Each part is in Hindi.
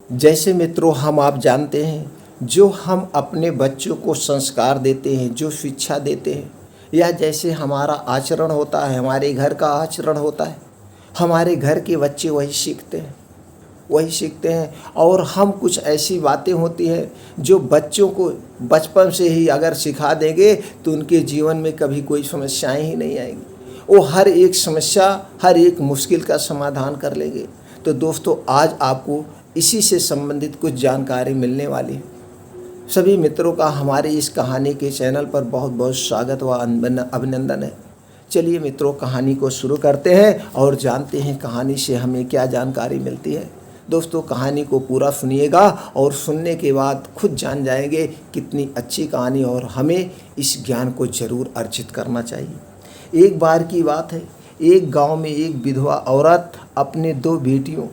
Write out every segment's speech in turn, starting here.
जैसे मित्रों हम आप जानते हैं, जो हम अपने बच्चों को संस्कार देते हैं, जो शिक्षा देते हैं, या जैसे हमारा आचरण होता है, हमारे घर का आचरण होता है, हमारे घर के बच्चे वही सीखते हैं। और हम कुछ ऐसी बातें होती हैं जो बच्चों को बचपन से ही अगर सिखा देंगे तो उनके जीवन में कभी कोई समस्याएं ही नहीं आएंगी। वो हर एक समस्या, हर एक मुश्किल का समाधान कर लेंगे। तो दोस्तों, आज आपको इसी से संबंधित कुछ जानकारी मिलने वाली है। सभी मित्रों का हमारे इस कहानी के चैनल पर बहुत बहुत स्वागत व अभिनंदन है। चलिए मित्रों, कहानी को शुरू करते हैं और जानते हैं कहानी से हमें क्या जानकारी मिलती है। दोस्तों, कहानी को पूरा सुनिएगा और सुनने के बाद खुद जान जाएंगे कितनी अच्छी कहानी, और हमें इस ज्ञान को जरूर अर्जित करना चाहिए। एक बार की बात है, एक गांव में एक विधवा औरत अपने दो बेटियों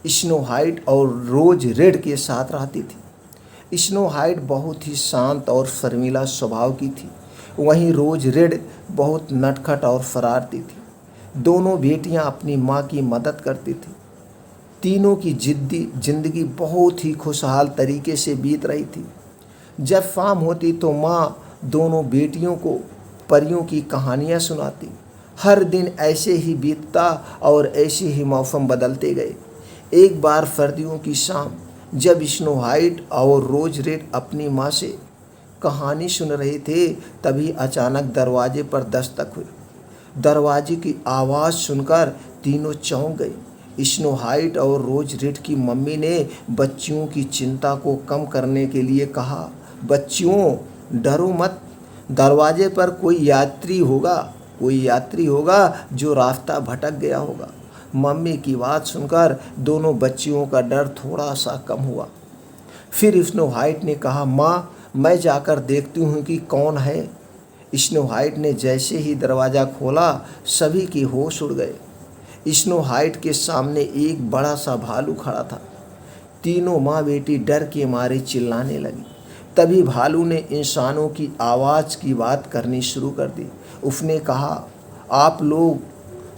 स्नो वाइट और रोज रेड के साथ रहती थी। स्नो वाइट बहुत ही शांत और शर्मीला स्वभाव की थी, वहीं रोज रेड बहुत नटखट और शरारती थी। दोनों बेटियां अपनी मां की मदद करती थीं। तीनों की जिंदगी बहुत ही खुशहाल तरीके से बीत रही थी। जब शाम होती तो माँ दोनों बेटियों को परियों की कहानियाँ सुनाती। हर दिन ऐसे ही बीतता और ऐसे ही मौसम बदलते गए। एक बार सर्दियों की शाम जब स्नो वाइट और रोज रेड अपनी माँ से कहानी सुन रहे थे, तभी अचानक दरवाजे पर दस्तक हुई। दरवाजे की आवाज़ सुनकर तीनों चौंक गए। स्नो वाइट और रोज रेड की मम्मी ने बच्चियों की चिंता को कम करने के लिए कहा, बच्चियों डरो मत, दरवाजे पर कोई यात्री होगा जो रास्ता भटक गया होगा। मम्मी की बात सुनकर दोनों बच्चियों का डर थोड़ा सा कम हुआ। फिर स्नो वाइट ने कहा, माँ मैं जाकर देखती हूँ कि कौन है। स्नो वाइट ने जैसे ही दरवाज़ा खोला, सभी के होश उड़ गए। स्नो वाइट के सामने एक बड़ा सा भालू खड़ा था। तीनों माँ बेटी डर के मारे चिल्लाने लगी। तभी भालू ने इंसानों की आवाज़ की बात करनी शुरू कर दी। उसने कहा, आप लोग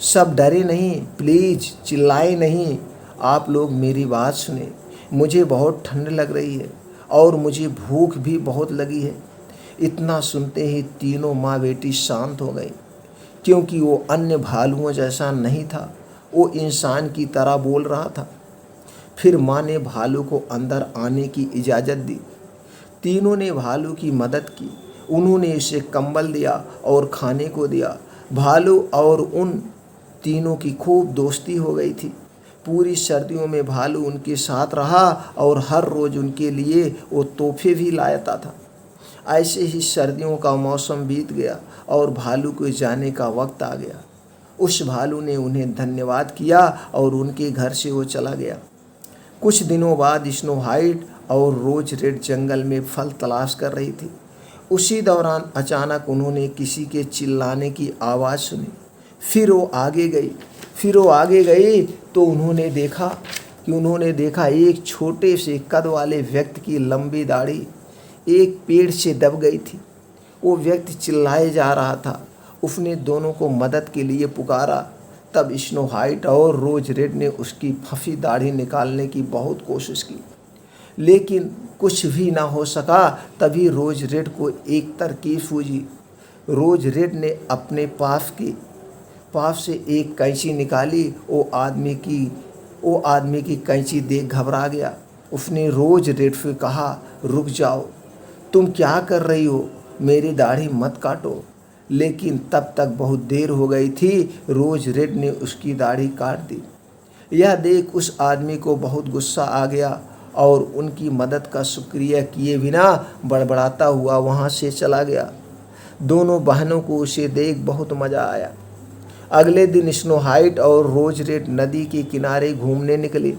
सब डरे नहीं, प्लीज़ चिल्लाए नहीं, आप लोग मेरी बात सुने। मुझे बहुत ठंड लग रही है और मुझे भूख भी बहुत लगी है। इतना सुनते ही तीनों माँ बेटी शांत हो गई, क्योंकि वो अन्य भालुओं जैसा नहीं था, वो इंसान की तरह बोल रहा था। फिर माँ ने भालू को अंदर आने की इजाज़त दी। तीनों ने भालू की मदद की। उन्होंने उसे कंबल दिया और खाने को दिया। भालू और उन तीनों की खूब दोस्ती हो गई थी। पूरी सर्दियों में भालू उनके साथ रहा और हर रोज़ उनके लिए वो तोहफे भी लाता था। ऐसे ही सर्दियों का मौसम बीत गया और भालू के जाने का वक्त आ गया। उस भालू ने उन्हें धन्यवाद किया और उनके घर से वो चला गया। कुछ दिनों बाद स्नो वाइट और रोज रेड जंगल में फल तलाश कर रही थी। उसी दौरान अचानक उन्होंने किसी के चिल्लाने की आवाज़ सुनी। फिर वो आगे गई तो उन्होंने देखा एक छोटे से कद वाले व्यक्ति की लंबी दाढ़ी एक पेड़ से दब गई थी। वो व्यक्ति चिल्लाए जा रहा था। उसने दोनों को मदद के लिए पुकारा। तब स्नो वाइट और रोज रेड ने उसकी फंसी दाढ़ी निकालने की बहुत कोशिश की, लेकिन कुछ भी ना हो सका। तभी रोज रेड को एक तरकीब सूझी। रोज रेड ने अपने पास से एक कैंची निकाली। वो आदमी की कैंची देख घबरा गया। उसने रोज रेड से कहा, रुक जाओ, तुम क्या कर रही हो, मेरी दाढ़ी मत काटो। लेकिन तब तक बहुत देर हो गई थी। रोज रेड ने उसकी दाढ़ी काट दी। यह देख उस आदमी को बहुत गुस्सा आ गया और उनकी मदद का शुक्रिया किए बिना बड़बड़ाता हुआ वहाँ से चला गया। दोनों बहनों को उसे देख बहुत मज़ा आया। अगले दिन स्नो वाइट और रोज रेड नदी के किनारे घूमने निकले।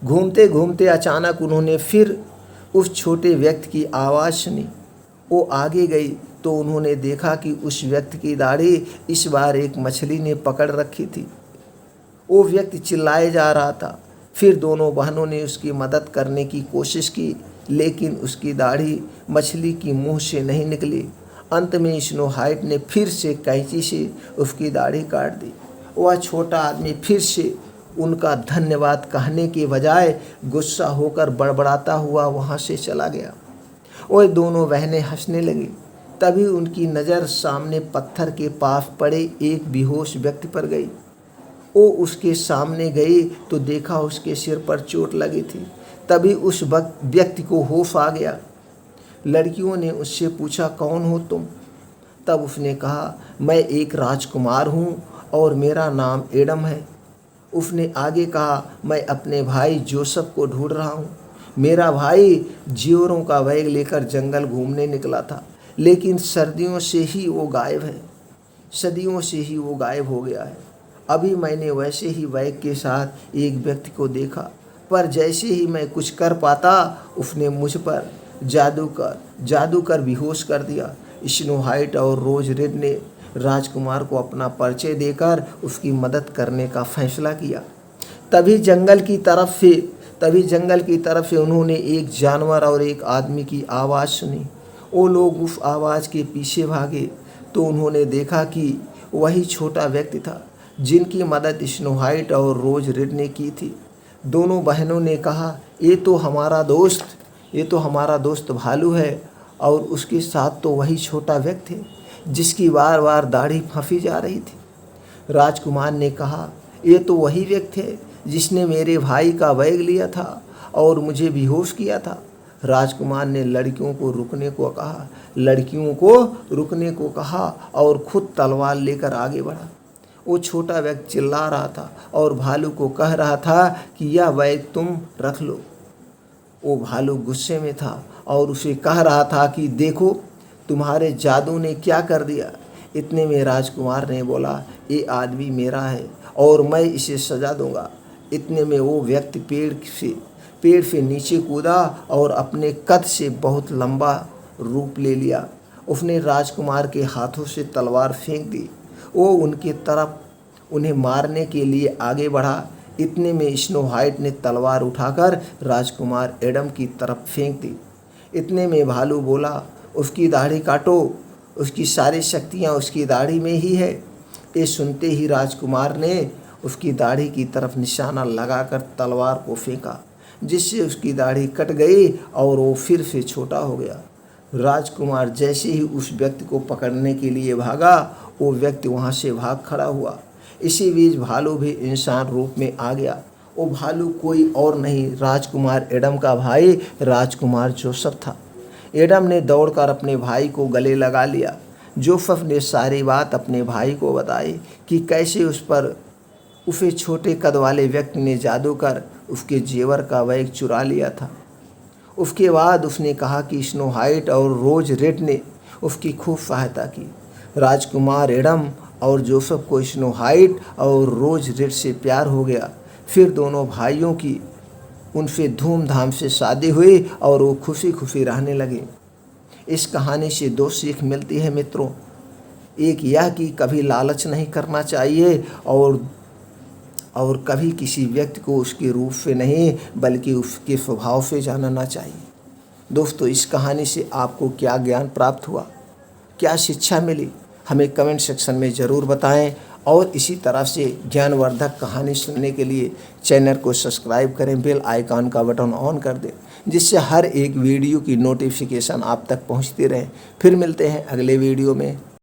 घूमते घूमते अचानक उन्होंने फिर उस छोटे व्यक्ति की आवाज़ सुनी। वो आगे गई तो उन्होंने देखा कि उस व्यक्ति की दाढ़ी इस बार एक मछली ने पकड़ रखी थी। वो व्यक्ति चिल्लाए जा रहा था। फिर दोनों बहनों ने उसकी मदद करने की कोशिश की, लेकिन उसकी दाढ़ी मछली की मुंह से नहीं निकली। अंत में स्नो वाइट ने फिर से कैंची से उसकी दाढ़ी काट दी। वह छोटा आदमी फिर से उनका धन्यवाद कहने के बजाय गुस्सा होकर बड़बड़ाता हुआ वहाँ से चला गया। और दोनों बहनें हंसने लगीं। तभी उनकी नज़र सामने पत्थर के पास पड़े एक बेहोश व्यक्ति पर गई। वो उसके सामने गई तो देखा उसके सिर पर चोट लगी थी। तभी उस व्यक्ति को होश आ गया। लड़कियों ने उससे पूछा, कौन हो तुम? तब उसने कहा, मैं एक राजकुमार हूँ और मेरा नाम एडम है। उसने आगे कहा, मैं अपने भाई जोसेफ को ढूंढ रहा हूँ। मेरा भाई ज्योरों का बैग लेकर जंगल घूमने निकला था, लेकिन सदियों से ही वो गायब हो गया है। अभी मैंने वैसे ही बैग के साथ एक व्यक्ति को देखा, पर जैसे ही मैं कुछ कर पाता उसने मुझ पर जादू कर बेहोश कर दिया। स्नो वाइट और रोज रेड ने राजकुमार को अपना परिचय देकर उसकी मदद करने का फैसला किया। तभी जंगल की तरफ से उन्होंने एक जानवर और एक आदमी की आवाज़ सुनी। वो लोग उस आवाज़ के पीछे भागे तो उन्होंने देखा कि वही छोटा व्यक्ति था जिनकी मदद स्नो वाइट और रोज रेड ने की थी। दोनों बहनों ने कहा, ये तो हमारा दोस्त भालू है, और उसके साथ तो वही छोटा व्यक्ति है जिसकी बार बार दाढ़ी फंसी जा रही थी। राजकुमार ने कहा, ये तो वही व्यक्ति है जिसने मेरे भाई का बैग लिया था और मुझे बेहोश किया था। राजकुमार ने लड़कियों को रुकने को कहा और खुद तलवार लेकर आगे बढ़ा। वो छोटा व्यक्ति चिल्ला रहा था और भालू को कह रहा था कि यह बैग तुम रख लो। वो भालू गुस्से में था और उसे कह रहा था कि देखो तुम्हारे जादू ने क्या कर दिया। इतने में राजकुमार ने बोला, ये आदमी मेरा है और मैं इसे सजा दूंगा। इतने में वो व्यक्ति पेड़ से नीचे कूदा और अपने कद से बहुत लंबा रूप ले लिया। उसने राजकुमार के हाथों से तलवार फेंक दी। वो उनकी तरफ उन्हें मारने के लिए आगे बढ़ा। इतने में स्नो वाइट ने तलवार उठाकर राजकुमार एडम की तरफ फेंक दी। इतने में भालू बोला, उसकी दाढ़ी काटो, उसकी सारी शक्तियाँ उसकी दाढ़ी में ही है। ये सुनते ही राजकुमार ने उसकी दाढ़ी की तरफ निशाना लगाकर तलवार को फेंका, जिससे उसकी दाढ़ी कट गई और वो फिर से छोटा हो गया। राजकुमार जैसे ही उस व्यक्ति को पकड़ने के लिए भागा, वो व्यक्ति वहाँ से भाग खड़ा हुआ। इसी बीच भालू भी इंसान रूप में आ गया। वो भालू कोई और नहीं, राजकुमार एडम का भाई राजकुमार जोसेफ था। एडम ने दौड़कर अपने भाई को गले लगा लिया। जोसेफ ने सारी बात अपने भाई को बताई कि कैसे उसे छोटे कद वाले व्यक्ति ने जादू कर उसके जेवर का बैग चुरा लिया था। उसके बाद उसने कहा कि स्नो वाइट और रोज रेड ने उसकी खूब सहायता की। राजकुमार एडम और जोसेफ को स्नो वाइट और रोज रेड से प्यार हो गया। फिर दोनों भाइयों की उनसे धूमधाम से शादी हुई और वो खुशी खुशी रहने लगे। इस कहानी से दो सीख मिलती है मित्रों। एक यह कि कभी लालच नहीं करना चाहिए और कभी किसी व्यक्ति को उसके रूप से नहीं बल्कि उसके स्वभाव से जानना चाहिए। दोस्तों, इस कहानी से आपको क्या ज्ञान प्राप्त हुआ, क्या शिक्षा मिली, हमें कमेंट सेक्शन में ज़रूर बताएं। और इसी तरह से ज्ञानवर्धक कहानी सुनने के लिए चैनल को सब्सक्राइब करें, बेल आइकॉन का बटन ऑन कर दें, जिससे हर एक वीडियो की नोटिफिकेशन आप तक पहुंचती रहे। फिर मिलते हैं अगले वीडियो में।